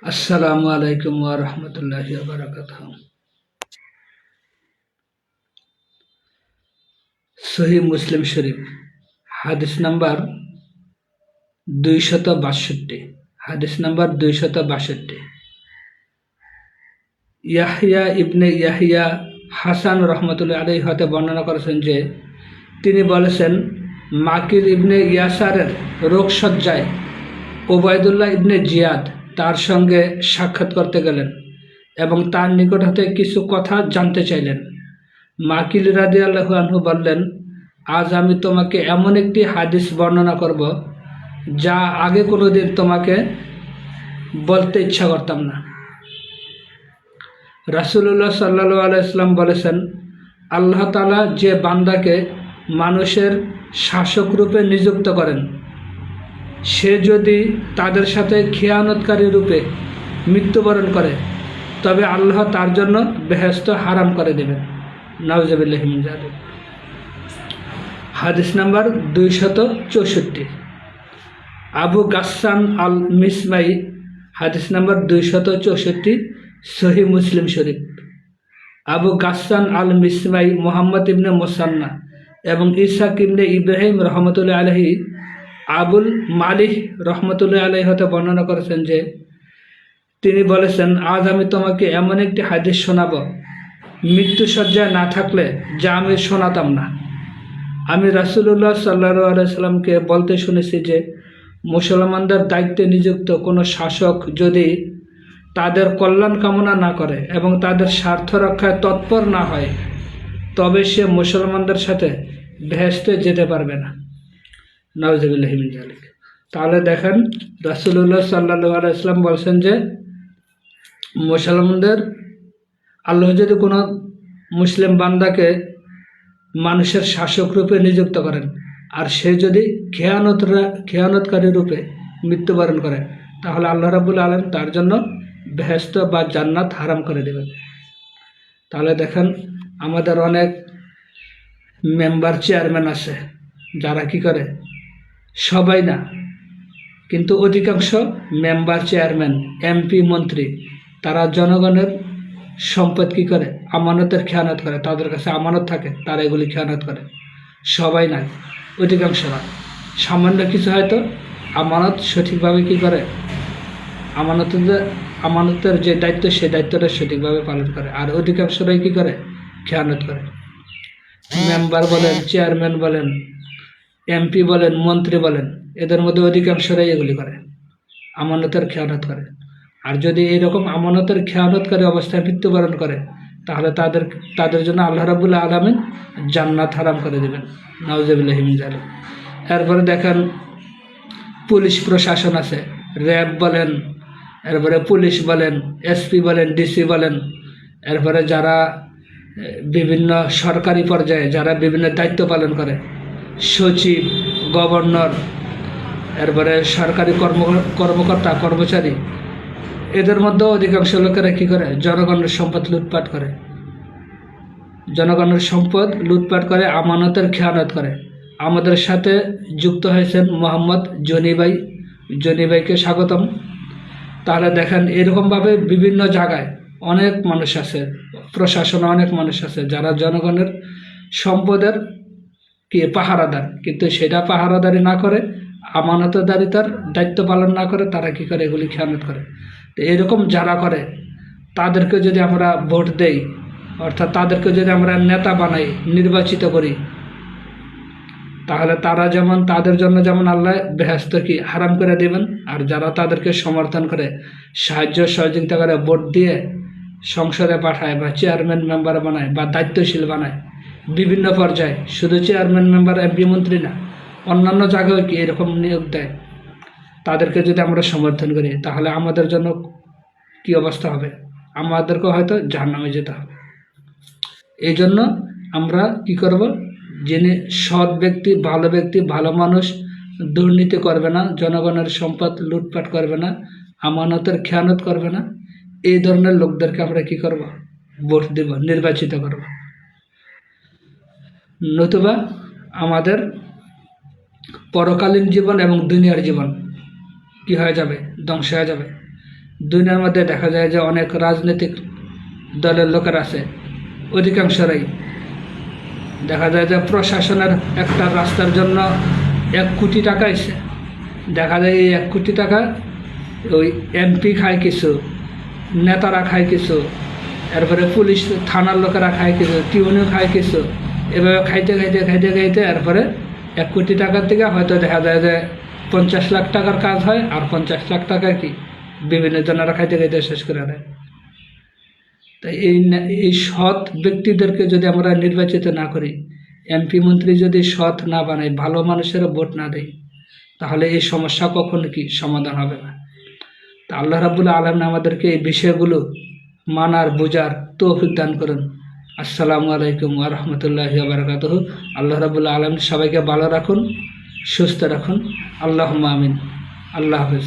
আসসালামু আলাইকুম ওয়া রাহমাতুল্লাহি ওয়া বারাকাতুহু। সহিহ মুসলিম শরীফ হাদিস নাম্বার 262। হাদিস নাম্বার 262। ইয়াহইয়া ইবনে ইয়াহইয়া হাসান রহমতুল্লাহ আলাইহি হতে বর্ণনা করেছেন যে তিনি বলেছেন, মাকিল ইবনে ইয়াসারের রোগশয্যায় ওবায়দুল্লাহ ইবনে জিয়াদ তার সঙ্গে সাক্ষাৎ করতে গেলেন এবং তার নিকট হতে কিছু কথা জানতে চাইলেন। মাকিল রাদিয়াল্লাহু আনহু বললেন, আজ আমি তোমাকে এমন একটি হাদিস বর্ণনা করব যা আগে কোনোদিন তোমাকে বলতে ইচ্ছা করতাম না। রাসূলুল্লাহ সাল্লাল্লাহু আলাইহি ওয়াসাল্লাম বলেছেন, আল্লাহ তাআলা যে বান্দাকে মানুষের শাসক রূপে নিযুক্ত করেন, সে যদি তাদের সাথে খিয়ানতকারী রূপে মৃত্যুবরণ করে তবে আল্লাহ তার জন্য বেহেশত হারাম করে দেবেন। নাউজুবিল্লাহি মিন যালিক। হাদিস নাম্বার 264। আবু গাসসান আল মিসমাই হাদিস নাম্বার 264, সহিহ মুসলিম শরীফ। আবু গাসসান আল মিসমাই মুহাম্মদ ইবনে মুসান্না এবং ইসহাক ইবনে ইব্রাহিম রহমতুল্লাহ আলাইহি আবুল মালিহ রহমতুল্লাহ আলাইহি হতে বর্ণনা করেছেন যে তিনি বলেছেন, আজ আমি তোমাকে এমন একটি হাদিস শোনাব মৃত্যুসজ্জায় না থাকলে যা আমি শোনাতাম না। আমি রাসূলুল্লাহ সাল্লাল্লাহু আলাইহি সাল্লামকে বলতে শুনেছি যে মুসলমানদের দায়িত্বে নিযুক্ত কোনো শাসক যদি তাদের কল্যাণ কামনা না করে এবং তাদের স্বার্থ রক্ষায় তৎপর না হয় তবে সে মুসলমানদের সাথে বেহেশতে যেতে পারবে না। নাউজুবিল্লাহি মিন যালিক। তাহলে দেখেন, রাসূলুল্লাহ সাল্লাল্লাহু আলাইহি সাল্লাম বলছেন যে মুসলমানদের আল্লাহ যদি কোনো মুসলিম বান্দাকে মানুষের শাসক রূপে নিযুক্ত করেন আর সে যদি খেয়ানতকারী রূপে মৃত্যুবরণ করে তাহলে আল্লাহ রাব্বুল আলামিন তার জন্য বেহেশত বা জান্নাত হারাম করে দেবেন। তাহলে দেখেন, আমাদের অনেক মেম্বার চেয়ারম্যান আছে যারা কি করে, সবাই না কিন্তু অধিকাংশ মেম্বার চেয়ারম্যান এমপি মন্ত্রী তারা জনগণের সম্পদ কি করে, আমানতের খেয়ানত করে। তাদের কাছে আমানত থাকে, তারা এগুলি খেয়ানত করে। সবাই নাই, অধিকাংশ না। সামান্য কিছু হয়তো আমানত সঠিকভাবে কি করে, আমানতের যে দায়িত্ব সেই দায়িত্বটা সঠিকভাবে পালন করে, আর অধিকাংশরাই কি করে, খেয়ানত করে। মেম্বার বলেন, চেয়ারম্যান বলেন, এমপি বলেন, মন্ত্রী বলেন, এদের মধ্যে অধিকাংশরাই এগুলি করে, আমানতের খেয়ানত করে। আর যদি এইরকম আমানতের খেয়ানতকারী অবস্থায় মৃত্যুবরণ করে তাহলে তাদের জন্য আল্লাহ রাব্বুল আলামিন জান্নাত হারাম করে দেবেন। নাউজুবিল্লাহি মিন যালিক। এরপরে দেখেন, পুলিশ প্রশাসন আছে, র্যাব বলেন, এরপরে পুলিশ বলেন, এসপি বলেন, ডিসি বলেন, এরপরে যারা বিভিন্ন সরকারি পর্যায়ে যারা বিভিন্ন দায়িত্ব পালন করে, সচিব, গভর্নর, এরপরে সরকারি কর্মকর্তা কর্মচারী, এদের মধ্যেও অধিকাংশ লোকেরা কী করে, জনগণের সম্পদ লুটপাট করে। জনগণের সম্পদ লুটপাট করে, আমানতের খেয়ানত করে। আমাদের সাথে যুক্ত হয়েছেন মোহাম্মদ জনিভাইকে স্বাগতম। তাহলে দেখেন, এরকমভাবে বিভিন্ন জায়গায় অনেক মানুষ আছে, প্রশাসনে অনেক মানুষ আছে যারা জনগণের সম্পদের কি পাহারাদার, কিন্তু সেটা পাহারাদারি না করে, আমানতদারিতার দায়িত্ব পালন না করে তারা কি করে, এগুলি খেয়ানত করে। তো এরকম যারা করে তাদেরকে যদি আমরা ভোট দেই, অর্থাৎ তাদেরকে যদি আমরা নেতা বানাই, নির্বাচিত করি, তাহলে তাদের জন্য যেমন আল্লাহ বেহেশত কি হারাম করে দেবেন, আর যারা তাদেরকে সমর্থন করে, সাহায্য সহযোগিতা করে, ভোট দিয়ে সংসদে পাঠায় বা চেয়ারম্যান মেম্বার বানায় বা দায়িত্বশীল বানায় বিভিন্ন পর্যায়ে, শুধু চেয়ারম্যান মেম্বার এমপি মন্ত্রী না, অন্যান্য জায়গায় কি এরকম নিয়োগ দেয়, তাদেরকে যদি আমরা সমর্থন করি তাহলে আমাদের জন্য কি অবস্থা হবে, আমাদেরকে হয়তো জাহান্নামে যেতে হবে। এই জন্য আমরা কি করব, যিনি সৎ ব্যক্তি, ভালো মানুষ, দুর্নীতি করবে না, জনগণের সম্পদ লুটপাট করবে না, আমানতের খেয়ানত করবে না, এই ধরনের লোকদেরকে আমরা কি করব, ভোট দেব, নির্বাচিত করব। নতুবা আমাদের পরকালীন জীবন এবং দুনিয়ার জীবন কি হয়ে যাবে, ধ্বংস হয়ে যাবে। দুনিয়ার মধ্যে দেখা যায় যে অনেক রাজনৈতিক দলের লোকের আছে, অধিকাংশরাই দেখা যায় যে প্রশাসনের একটা রাস্তার জন্য 1 কোটি টাকা এসে দেখা যায় এই 1 কোটি টাকা ওই এমপি খায় কিছু, নেতারা খায় কিছু, এরপরে পুলিশ থানার লোকেরা খায় কিছু, টিউনিও খায় কিছু, এভাবে খাইতে খাইতে খাইতে খাইতে এরপরে 1 কোটি টাকার থেকে হয়তো দেখা যায় যে 50 লাখ টাকার কাজ হয়, আর 50 লাখ টাকা কি বিভিন্ন জনেরা খাইতে খাইতে শেষ করে দেয়। তাই এই সৎ ব্যক্তিদেরকে যদি আমরা নির্বাচিত না করি, এমপি মন্ত্রী যদি সৎ না বানাই, ভালো মানুষের ভোট না দেয়, তাহলে এই সমস্যা কখনো কি সমাধান হবে না। তা আল্লাহ রাব্বুল আলামিন আমাদেরকে এই বিষয়গুলো মানার বোঝার তৌফিক দান করুন। আসসালামু আলাইকুম ওয়া রাহমাতুল্লাহি ওয়া বারাকাতুহু। আল্লাহ রাব্বুল আলামিন সবাইকে ভালো রাখুন, সুস্থ রাখুন। আল্লাহুম্মা আমিন। আল্লাহ হাফেজ।